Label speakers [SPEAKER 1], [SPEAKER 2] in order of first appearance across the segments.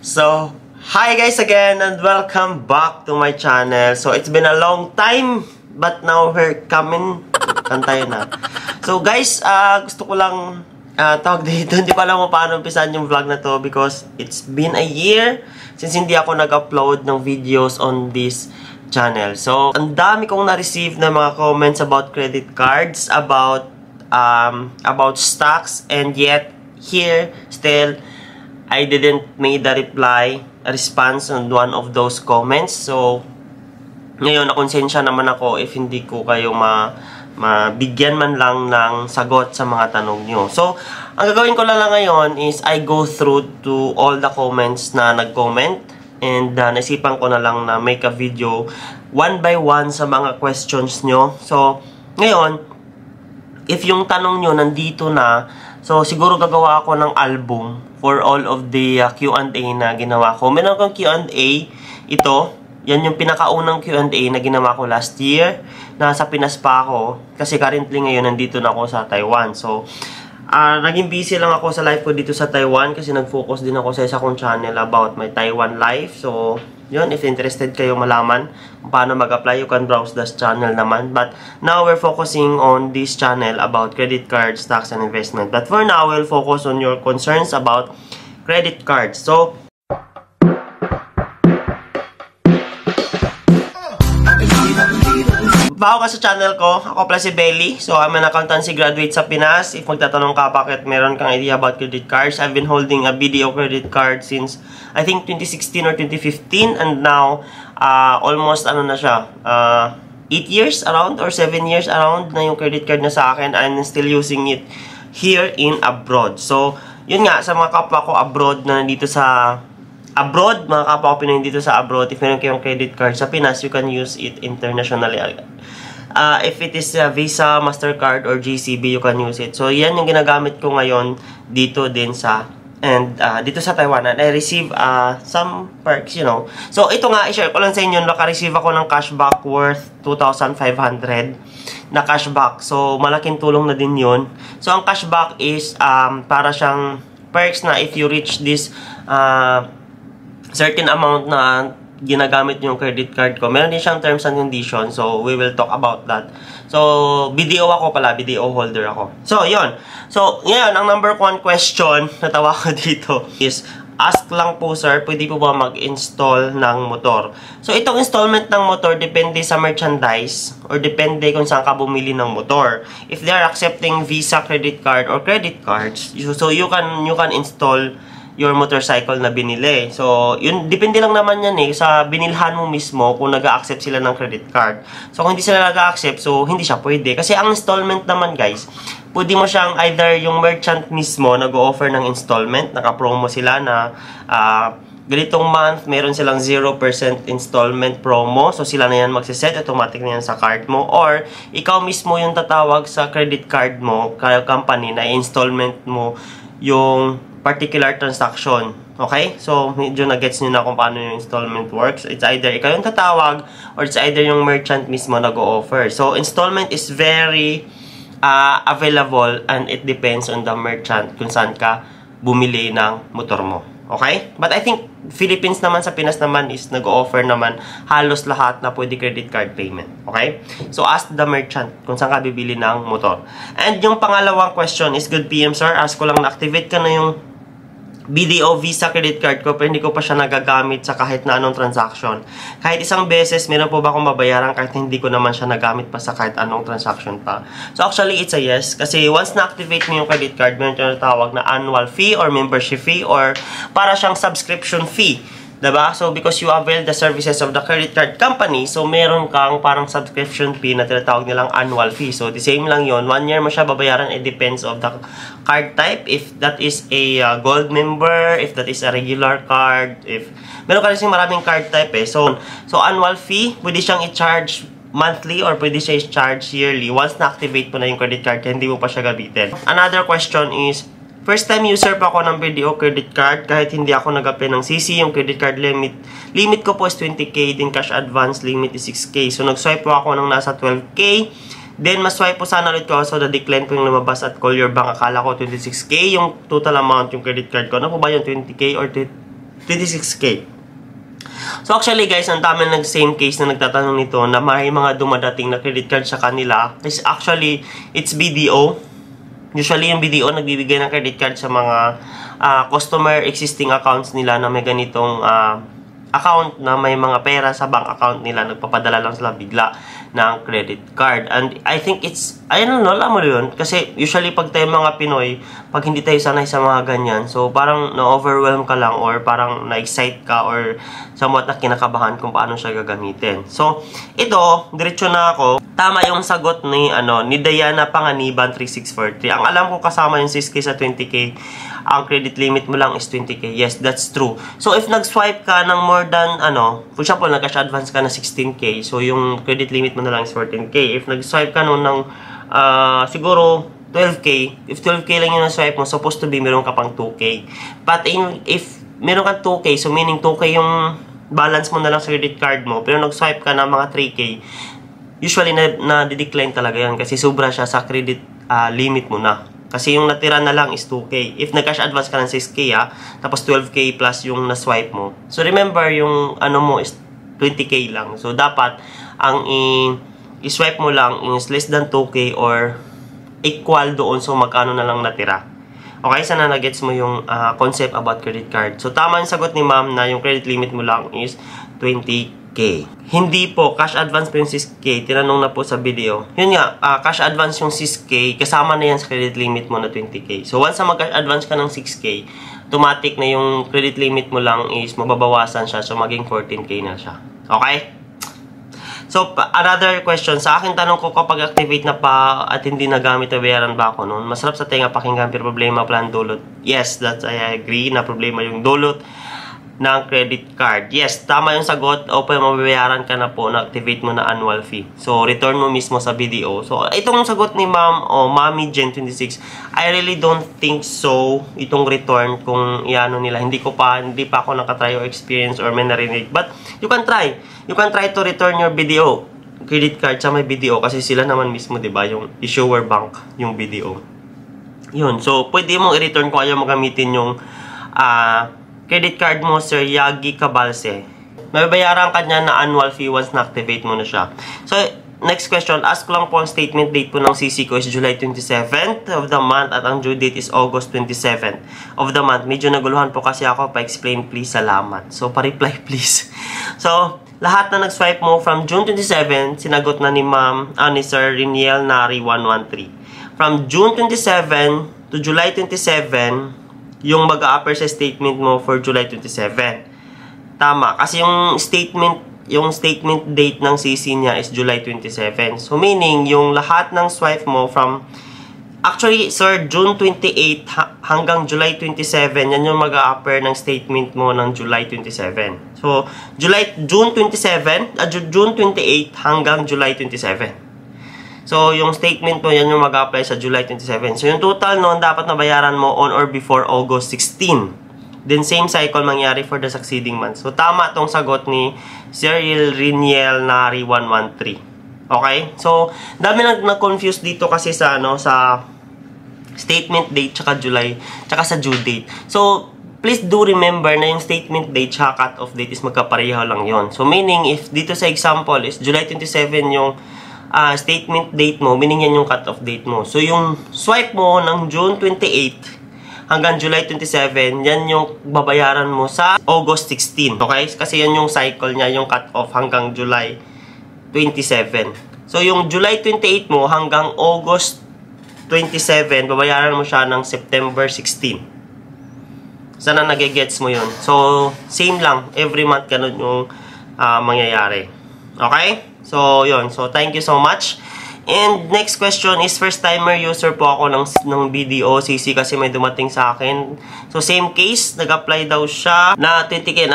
[SPEAKER 1] So, hi guys again and welcome back to my channel. So, it's been a long time but now we're coming. Kantayo na. So guys, gusto ko lang tawag dito. Hindi ko alam kung paano umpisan yung vlog na to because it's been a year since hindi ako nag-upload ng videos on this channel. So, ang dami kong na-receive na mga comments about credit cards, about stocks, and yet here still I didn't make a response on one of those comments. So, ngayon, nakonsensya naman ako if hindi ko kayo mabigyan man lang ng sagot sa mga tanong nyo. So, ang gagawin ko lang ngayon is I go through to all the comments na nag-comment and naisipan ko na lang na make a video one by one sa mga questions nyo. So, ngayon, if yung tanong nyo nandito na, so siguro gagawa ako ng album for all of the Q&A na ginawa ko. Meron akong Q&A, ito, yan yung pinakaunang Q&A na ginawa ko last year. Nasa Pinas pa ako, kasi currently ngayon nandito na ako sa Taiwan. So, naging busy lang ako sa life ko dito sa Taiwan kasi nag-focus din ako sa isa kong channel about my Taiwan life. So, yun, if interested kayo malaman kung paano mag-apply, you can browse this channel naman. But now we're focusing on this channel about credit cards, stocks, and investment. But for now, we'll focus on your concerns about credit cards. So, bago ka sa channel ko, ako pala si Belly. So, I'm an accountancy graduate sa Pinas. If magtatanong ka bakit meron kang idea about credit cards, I've been holding a BDO credit card since, I think, 2016 or 2015. And now, almost, ano na siya, 8 years around or 7 years around na yung credit card na sa akin. I'm still using it here in abroad. So, yun nga, sa mga kapwa ko abroad na nandito sa mga kapwa ko Pinoy dito sa abroad, if meron kayong credit card sa Pinas, you can use it internationally. If it is Visa, Mastercard, or GCB, you can use it. So, yan yung ginagamit ko ngayon dito din sa, dito sa Taiwan. And I receive some perks, you know. So, ito nga, i-share ko lang sa inyo, naka-receive ako ng cashback worth 2,500 na cashback. So, malaking tulong na din yun. So, ang cashback is para siyang perks na if you reach this certain amount na ginagamit yung credit card ko. Meron din siyang terms and conditions. So, we will talk about that. So, BDO ako pala. BDO holder ako. So, yun. So, ngayon, ang number 1 question na tawa ko dito is, ask lang po, sir, pwede po ba mag-install ng motor? So, itong installment ng motor, depende sa merchandise or depende kung saan ka bumili ng motor. If they are accepting Visa credit card or credit cards, so you can install your motorcycle na binili. So, yun, depende lang naman yan sa binilhan mo mismo kung nag-a-accept sila ng credit card. So, kung hindi sila nag-a-accept, so, hindi siya pwede. Kasi ang installment naman, guys, pwede mo siyang either yung merchant mismo nag-o-offer ng installment, naka-promo sila na ganitong month, meron silang 0% installment promo. So, sila na yan magsiset, automatic na yan sa card mo. Or, ikaw mismo yung tatawag sa credit card mo, kaya company na installment mo yung particular transaction. Okay? So, medyo na-gets nyo na kung paano yung installment works. It's either ikaw yung tatawag or it's either yung merchant mismo nag-o-offer. So, installment is very available and it depends on the merchant kung saan ka bumili ng motor mo. Okay? But I think Philippines naman, sa Pinas naman is nag-o-offer naman halos lahat na pwede credit card payment. Okay? So, ask the merchant kung saan ka bibili ng motor. And yung pangalawang question is, good PM sir, ask ko lang na-activate ka na yung BDO Visa credit card ko pero hindi ko pa siya nagagamit sa kahit na anong transaction. Kahit isang beses, meron po ba akong mabayaran kahit hindi ko naman siya nagamit pa sa kahit anong transaction pa? So actually, it's a yes. Kasi once na-activate mo yung credit card, meron yung tawag na annual fee or membership fee or para siyang subscription fee. Diba? So, because you avail the services of the credit card company, so meron kang parang subscription fee na tinatawag nilang annual fee. So, the same lang yon. 1 year mo siya babayaran. It depends of the card type. If that is a gold member, if that is a regular card, if meron ka rin maraming card type So, annual fee, pwede siyang i-charge monthly or pwede siya i-charge yearly once na-activate mo na yung credit card kaya hindi mo pa siya gamitin. Another question is, first time user pa ako ng BDO credit card kahit hindi ako nag-apply ng CC. Yung credit card limit ko po is 20k, din cash advance limit is 6k. So nag-swipe po ako ng nasa 12k. Then mas-swipe po sana ulit ko so the-decline po yung lumabas at call your bank. Akala ko 26k yung total amount yung credit card ko. Ano po ba yung 20k or 26K. So actually guys, ang dami ng same case na nagtatanong nito na may mga dumadating na credit card sa kanila. Is actually, it's BDO. Usually yung BDO nagbibigay ng credit card sa mga customer existing accounts nila na may ganitong account na may mga pera sa bank account nila, nagpapadala lang sila bigla ng credit card. And I think it's, I don't know, alam mo yun, kasi usually pag tayo mga Pinoy, pag hindi tayo sanay sa mga ganyan, so parang na-overwhelm ka lang or parang na-excite ka or somewhat na kinakabahan kung paano siya gagamitin. So, ito, diretso na ako. Tama yung sagot ni, ni Diana Panganiban 3643. Ang alam ko kasama yung 6K sa 20K, ang credit limit mo lang is 20K. Yes, that's true. So, if nag-swipe ka ng more than, for example, nag-cash advance ka na 16K, so yung credit limit mo na lang is 14K. If nag-swipe ka nun ng, siguro, 12K, if 12K lang yung na-swipe mo, supposed to be, meron ka pang 2K. But if meron kang 2K, so meaning 2K yung balance mo na lang sa credit card mo, pero nag-swipe ka ng mga 3K, usually na-decline talaga yan kasi sobra siya sa credit limit mo na. Kasi yung natira na lang is 2K. If nag-cash advance ka ng 6K tapos 12K plus yung na-swipe mo. So remember, yung mo is 20K lang. So dapat, ang i-swipe mo lang is less than 2K or equal doon. So magkano na lang natira. Okay, sana na-gets mo yung concept about credit card. So tama yung sagot ni ma'am na yung credit limit mo lang is 20K. Hindi po, cash advance po yung 6K. Tinanong na po sa video. Yun nga, cash advance yung 6K, kasama na yan sa credit limit mo na 20K. So once na mag-cash advance ka ng 6K, automatic na yung credit limit mo lang is mababawasan siya. So maging 14K na siya. Okay? So, another question. Sa akin, tanong ko kapag activate na pa at hindi nagamit na bayaran ba ako noon? Masarap sa tenga pakinggan pero problema pala ang dulot. Yes, that's I agree na problema yung dulot ng credit card. Yes, tama yung sagot. Opo, mababayaran ka na po na activate mo na annual fee. So, return mo mismo sa BDO. So, itong sagot ni ma'am o Mami Gen 26, I really don't think so. Itong return kung iano nila. Hindi pa ako nakatry or experience or may narinig. But, you can try. You can try to return your BDO credit card sa may BDO kasi sila naman mismo, 'di ba, yung issuer bank, yung BDO. Yun. So, pwede mong i-return kung ayaw mo gamitin yung credit card mo, Sir Yagi Cabalse. Mababayaran ka niya na annual fee once na-activate mo na siya. So, next question. Ask ko lang po ang statement date po ng CC ko is July 27th of the month at ang due date is August 27th of the month. Medyo naguluhan po kasi ako. Pa-explain please. Salamat. So, pa-reply please. So, lahat na nag-swipe mo from June 27, sinagot na ni Ma'am, ni Sir Riniel Nari 113. From June 27 to July 27, yung mag-a-upper sa statement mo for July 27. Tama. Kasi yung statement date ng CC niya is July 27. So, meaning, yung lahat ng swipe mo from, actually, sir, June 28 hanggang July 27, yan yung mag-a-upper ng statement mo ng July 27. So, June 28 hanggang July 27. So, yung statement mo, yan yung mag-apply sa July 27. So, yung total noon, dapat nabayaran mo on or before August 16. Then, same cycle mangyari for the succeeding month. So, tama tong sagot ni Cyril Riniel Nari 113. Okay? So, dami na-confuse dito kasi sa, sa statement date, tsaka July, tsaka sa due date. So, please do remember na yung statement date tsaka cut-off date is magkapareho lang yon. So, meaning, if dito sa example is July 27 yung statement date mo, meaning yan yung cut-off date mo. So, yung swipe mo ng June 28 hanggang July 27, yan yung babayaran mo sa August 16. Okay? Kasi yan yung cycle niya, yung cut-off hanggang July 27. So, yung July 28 mo hanggang August 27, babayaran mo siya ng September 16. Sana nagigets mo yun. So, same lang. Every month ganun yung mangyayari. Okay? So, yun. So, thank you so much. And next question is first-timer user po ako ng BDO CC kasi may dumating sa akin. So, same case. Nag-apply daw siya na 20K.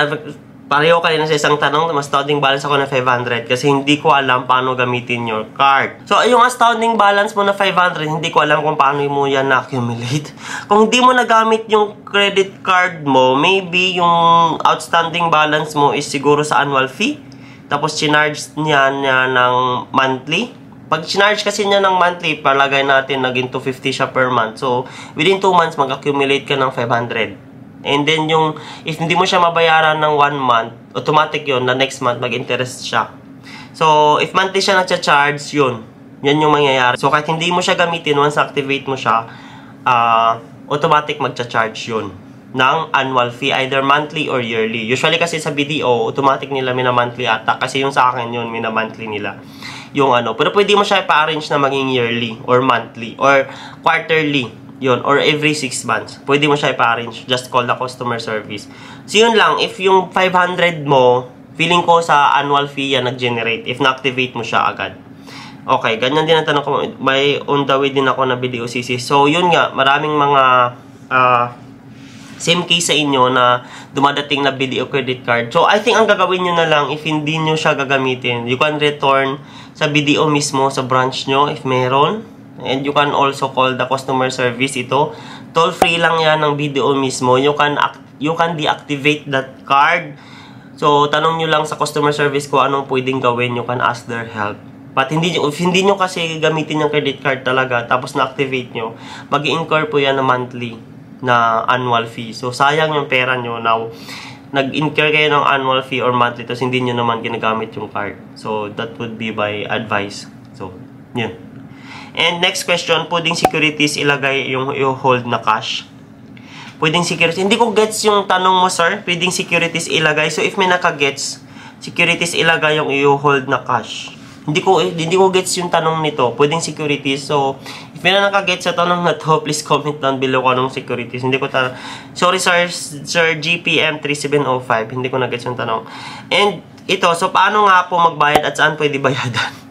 [SPEAKER 1] Pareho kanina sa isang tanong, mas astounding balance ako na 500 kasi hindi ko alam paano gamitin your card. So, yung astounding balance mo na 500, hindi ko alam kung paano mo yan na-accumulate. Kung hindi mo nagamit yung credit card mo, maybe yung outstanding balance mo is siguro sa annual fee. Tapos, chinarge niya ng monthly. Pag chinarge kasi niya ng monthly, palagay natin naging 250 siya per month. So, within 2 months, mag-accumulate ka ng 500. And then if hindi mo siya mabayaran ng 1 month, automatic yun, na next month mag-interest siya. So, if monthly siya nagcha-charge, yan yung mangyayari. So, kahit hindi mo siya gamitin, once activate mo siya, automatic magcha-charge yun ng annual fee, either monthly or yearly. Usually kasi sa BDO, automatic nila mina-monthly ata. Kasi yung sa akin yun, mina-monthly nila. Yung pero pwede mo siya i-arrange na maging yearly, or monthly, or quarterly. Yun, or every 6 months. Pwede mo siya i-arrange. Just call the customer service. So, yun lang. If yung 500 mo, feeling ko sa annual fee yan nag-generate. If na-activate mo siya agad. Okay, ganyan din ang tanong ko. May on the way din ako na BDO CC. So, yun nga. Maraming mga same case sa inyo na dumadating na BDO credit card. So, I think ang gagawin nyo na lang, if hindi nyo siya gagamitin, you can return sa BDO mismo, sa branch nyo, if meron. And you can also call the customer service ito. Toll-free lang yan ng BDO mismo. You can deactivate that card. So, tanong nyo lang sa customer service ko anong pwedeng gawin. You can ask their help. But if hindi nyo kasi gamitin yung credit card talaga, tapos na-activate nyo, mag-i-incur po yan na monthly na annual fee. So, sayang yung pera nyo now. Nag-incur kayo ng annual fee or monthly, tapos hindi nyo naman ginagamit yung card. So, that would be by advice. So, yun. And next question, pwedeng securities ilagay yung i-hold na cash. Pwedeng securities. Hindi ko gets yung tanong mo, sir. Pwedeng securities ilagay. So, if may naka-gets, securities ilagay yung i-hold na cash. Hindi ko gets yung tanong nito. Pwedeng securities. So, if may naka-gets sa tanong na to, please comment down below kung anong securities. Hindi ko sorry, Sir GPM 3705. Hindi ko na-gets yung tanong. And ito, so paano nga po magbayad at saan pwede bayadan?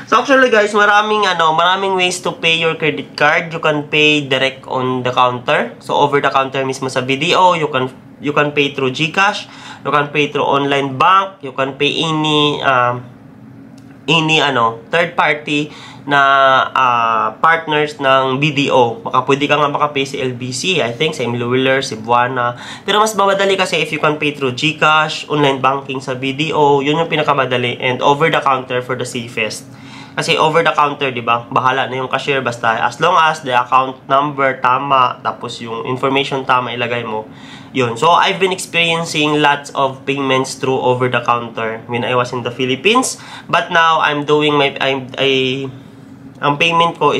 [SPEAKER 1] So actually guys, maraming ways to pay your credit card. You can pay direct on the counter. So over the counter mismo sa BDO, you can pay through GCash, you can pay through online bank, you can pay any third party na partners ng BDO. Pwede ka nga makapay sa LBC, I think, sa Emilio Wheeler, Cebuana. Pero mas mamadali kasi if you can pay through GCash, online banking sa BDO, yun yung pinakamadali. And over the counter for the safest. Kasi over the counter, di ba? Bahala na yung cashier basta as long as the account number tama, tapos yung information tama ilagay mo. Yun. So, I've been experiencing lots of payments through over the counter when I was in the Philippines. But now, I'm doing ang payment ko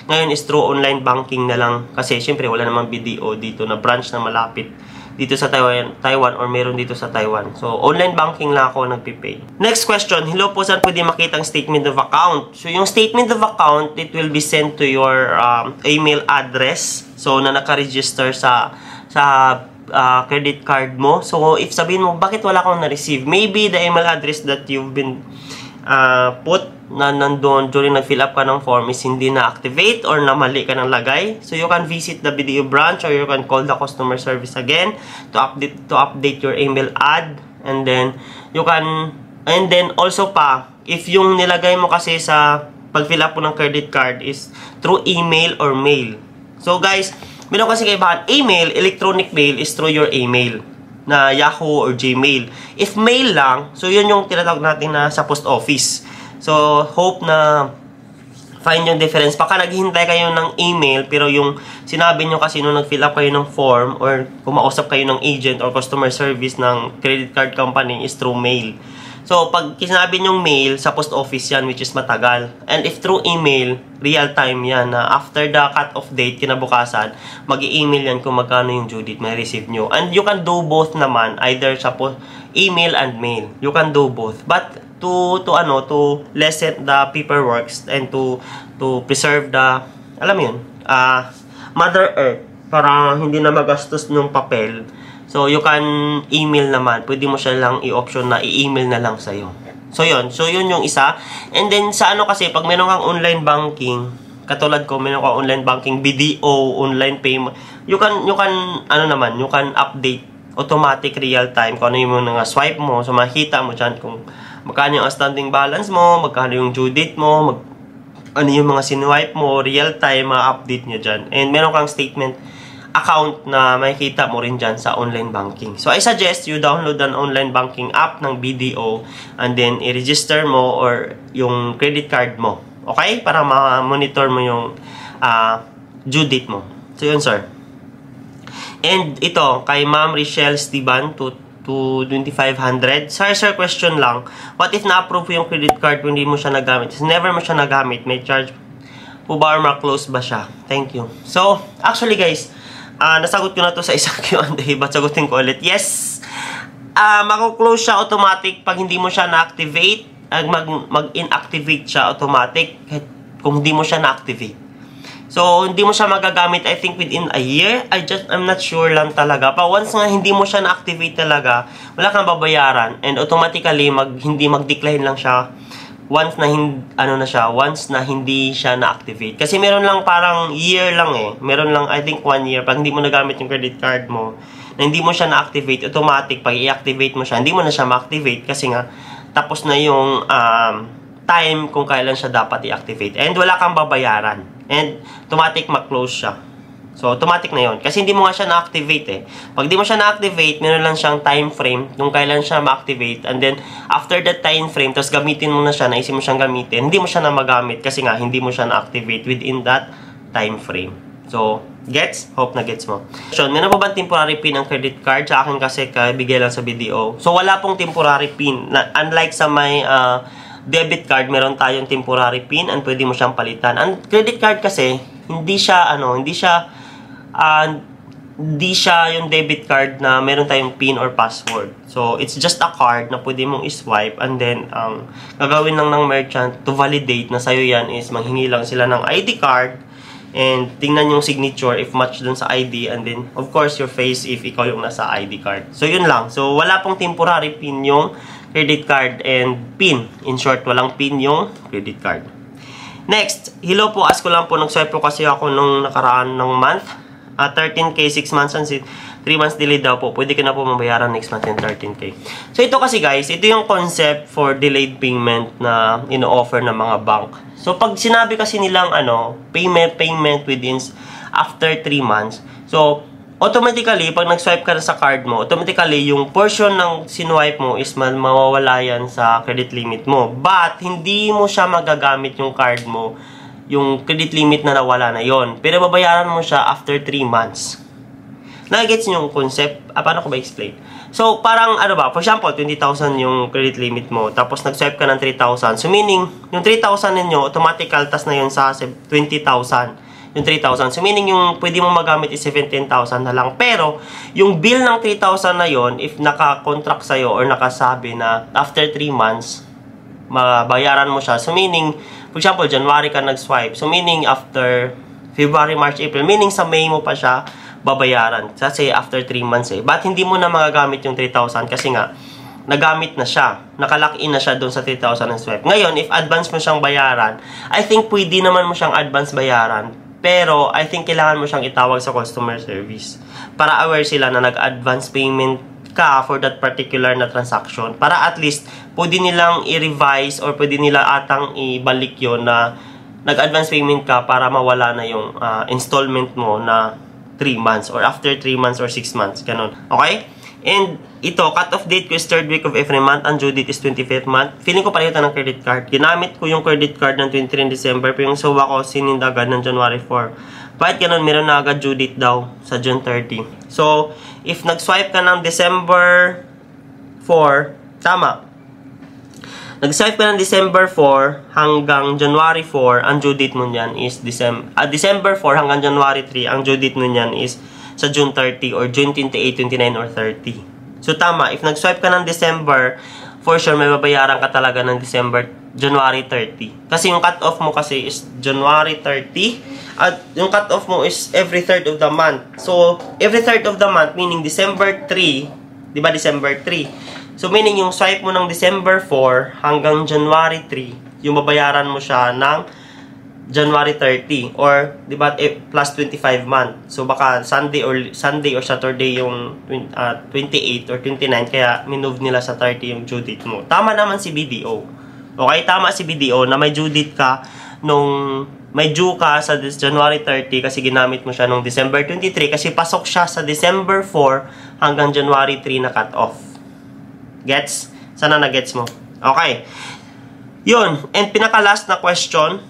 [SPEAKER 1] ngayon is through online banking na lang. Kasi, syempre, wala namang BDO dito na branch na malapit dito sa Taiwan or meron dito sa Taiwan. So, online banking lang ako nagpipay. Next question. Hello po, saan pwede makita ang statement of account? So, yung statement of account, it will be sent to your email address. So, na naka-register sa credit card mo. So, if sabihin mo, bakit wala akong na-receive? Maybe the email address that you've been put na nandun during nag-fill up ka ng form is hindi na-activate or na mali ka ng lagay. So, you can visit the BDO branch or you can call the customer service again to update your email ad. And then, also if yung nilagay mo kasi sa pag-fill up mo ng credit card is through email or mail. So, guys, meron kasi kaibahan. Email, electronic mail is through your email na Yahoo or Gmail. If mail lang, so yun yung tinatawag natin na sa post office. So, hope na find yung difference. Baka naghihintay kayo ng email, pero yung sinabi nyo kasi nung nag-fill up kayo ng form or kumausap kayo ng agent or customer service ng credit card company is through mail. So, pag sinabi nyong mail, sa post office yan, which is matagal. And if through email, real time yan, na after the cut-off date, kinabukasan, mag-i-email yan kung magkano yung due date may receive nyo. And you can do both naman, either sa email and mail. You can do both. But, to lessen the paperwork and to preserve the, alam mo yun, Mother Earth, para hindi na magastos ng papel. So, you can email naman. Pwede mo siya lang i-option na i-email na lang sa'yo. So, yun. So, yun yung isa. And then, sa kasi, pag meron kang online banking, katulad ko, meron kang online banking, BDO, online payment, you can update automatic real time kung ano yung mga swipe mo. So, makita mo dyan kung magkano yung outstanding balance mo, magkano yung due date mo, ano yung mga sinwipe mo, real time, update nyo dyan. And meron kang statement account na makikita mo rin dyan sa online banking. So, I suggest you download an online banking app ng BDO and then i-register mo or yung credit card mo. Okay? Para ma-monitor mo yung due date mo. So, yun, sir. And ito, kay Ma'am Richelle Esteban, to 2,500. Sir, question lang. What if na-approve yung credit card kung hindi mo siya nagamit? Never mo siya nagamit. May charge po ba or ma-close ba siya? Thank you. So, actually guys, nasagot ko na to sa isang Q&A. But sagutin ko ulit. Yes! Mako-close siya automatic pag hindi mo siya na-activate. Mag-inactivate siya automatic kung hindi mo siya na-activate. So, hindi mo siya magagamit, I think, within a year. I'm not sure lang talaga. Pa once nga hindi mo siya na-activate talaga, wala kang babayaran. And automatically, hindi mag-decline lang siya once na hindi siya na-activate. Kasi meron lang parang year lang eh. Meron lang, I think, 1 year. Pag hindi mo nagamit yung credit card mo, na hindi mo siya na-activate, automatic, pag i-activate mo siya, hindi mo na siya ma-activate kasi nga, tapos na yung time kung kailan siya dapat i-activate. And wala kang babayaran. And automatic ma-close siya. So, automatic na yon. Kasi hindi mo nga siya na-activate eh. Pag di mo siya na-activate, meron lang siyang time frame kung kailan siya ma-activate. And then, after that time frame, tapos gamitin mo na siya, naisip mo siyang gamitin, hindi mo siya na magamit kasi nga, hindi mo siya na-activate within that time frame. So, gets? Hope na gets mo. So, meron pa ba temporary pin ang credit card? Sa akin kasi, bigay lang sa BDO. So, wala pong temporary pin. Unlike sa may debit card, meron tayong temporary pin and pwede mo siyang palitan. Ang credit card kasi, hindi siya yung debit card na meron tayong pin or password. So, it's just a card na pwede mong i-swipe and then, gagawin lang ng merchant to validate na sa'yo yan is manghingi lang sila ng ID card and tingnan yung signature if match dun sa ID and then, of course, your face if ikaw yung nasa ID card. So, yun lang. So, wala pong temporary pin yung credit card and PIN. In short, walang PIN yung credit card. Next, hello po. Ask ko lang po, nag-swipe po kasi ako nung nakaraan ng month. 13K, 6 months and 3 months delayed daw po. Pwede ka na po mabayaran next month yung 13K. So, ito kasi guys, ito yung concept for delayed payment na ino-offer ng mga bank. So, pag sinabi kasi nilang payment within after 3 months, so, automatically, pag nag-swipe ka na sa card mo, automatically, yung portion ng sinwipe mo is mawawala yan sa credit limit mo. But, hindi mo siya magagamit yung card mo, yung credit limit na nawala na yon. Pero babayaran mo siya after 3 months. Nagets niyo yung concept? Paano ko ba explain? So, parang, for example, 20,000 yung credit limit mo, tapos nag-swipe ka ng 3,000. So, meaning, yung 3,000 ninyo, automatic kaltas na yun sa 20,000. Yung 3,000. So, meaning yung pwede mo magamit is 17,000 na lang. Pero, yung bill ng 3,000 na yon, if naka-contract sa'yo or nakasabi na after 3 months, mabayaran mo siya. So, meaning, for example, January ka nag-swipe. So, meaning after February, March, April, meaning sa May mo pa siya babayaran. Kasi after 3 months eh. But hindi mo na magagamit yung 3,000 kasi nga, nagamit na siya. Nakalock in na siya doon sa 3,000 ng swipe. Ngayon, if advance mo siyang bayaran, I think pwede naman mo siyang advance bayaran. Pero, I think kailangan mo siyang itawag sa customer service para aware sila na nag-advance payment ka for that particular na transaction. Para at least, pwede nilang i-revise or pwede nila atang ibalik yon na nag-advance payment ka para mawala na yung installment mo na 3 months or after 3 months or 6 months. Ganun. Okay? And ito, cut-off date ko is 3rd week of every month. Ang due date is 25th month. Feeling ko palitan ng credit card. Ginamit ko yung credit card ng 23 December. Pero yung sawa ko, sinindagan ng January 4. Bakit ganun? Meron na agad due date daw sa June 30. So, if nag-swipe ka ng December 4, tama. Nag-swipe ka ng December 4 hanggang January 4, ang due date mo niyan is December 4 hanggang January 3, ang due date mo niyan is sa June 30 or June 28, 29, or 30. So, tama. If nag-swipe ka ng December, for sure, may babayaran ka talaga ng January 30. Kasi yung cut-off mo kasi is January 30. At yung cut-off mo is every 3rd of the month. So, every 3rd of the month, meaning December 3, di ba December 3? So, meaning yung swipe mo ng December 4 hanggang January 3, yung babayaran mo siya ng January 30 or di ba plus 25 month. So baka Sunday or Saturday yung 28 or 29 kaya minove nila sa 30 yung due date mo. Tama naman si BDO. Okay, tama si BDO na may due date ka may due ka sa January 30 kasi ginamit mo siya nung December 23 kasi pasok siya sa December 4 hanggang January 3 na cut off. Gets? Sana na gets mo. Okay. Yun, and pinaka last na question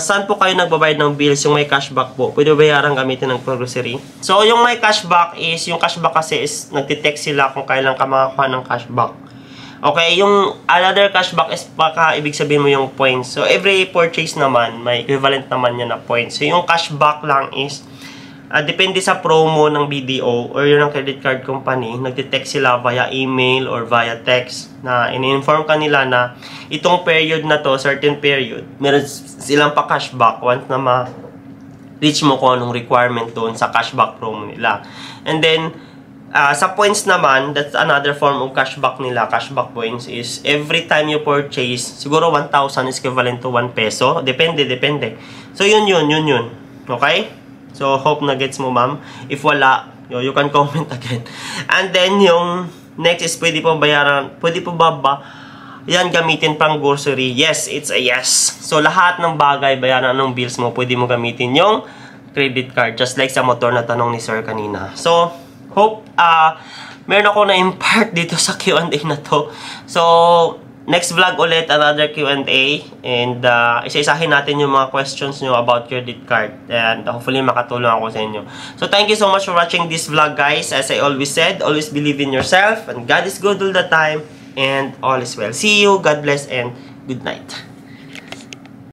[SPEAKER 1] saan po kayo nagbabayad ng bills yung may cashback po? Pwede bayaran gamitin ng grocery. So, yung may cashback is, yung cashback kasi is, nagtitext sila kung kailan ka makakuha ng cashback. Okay, yung another cashback is baka ibig sabihin mo yung points. So, every purchase naman, may equivalent naman yan na points. So, yung cashback lang is, depende sa promo ng BDO or yung ng credit card company, nagtitext sila via email or via text na in-inform kanila na itong period na to, certain period, meron silang pa cashback once na ma-reach mo kung anong requirement doon sa cashback promo nila. And then, sa points naman, that's another form of cashback nila. Cashback points is every time you purchase, siguro 1,000 is equivalent to 1 peso. Depende. So, yun. Okay? So, hope na gets mo, ma'am. If wala, you can comment again. And then, yung next is pwede po ba yan gamitin pang grocery? Yes, it's a yes. So, lahat ng bagay, bayaran ng bills mo, pwede mo gamitin yung credit card. Just like sa motor na tanong ni sir kanina. So, hope, meron ako na-impart dito sa Q&A na to. So, next vlog ulit, another Q&A. And isa-isahin natin yung mga questions nyo about credit card. And hopefully makatulong ako sa inyo. So thank you so much for watching this vlog, guys. As I always said, always believe in yourself. And God is good all the time. And all is well. See you. God bless and good night.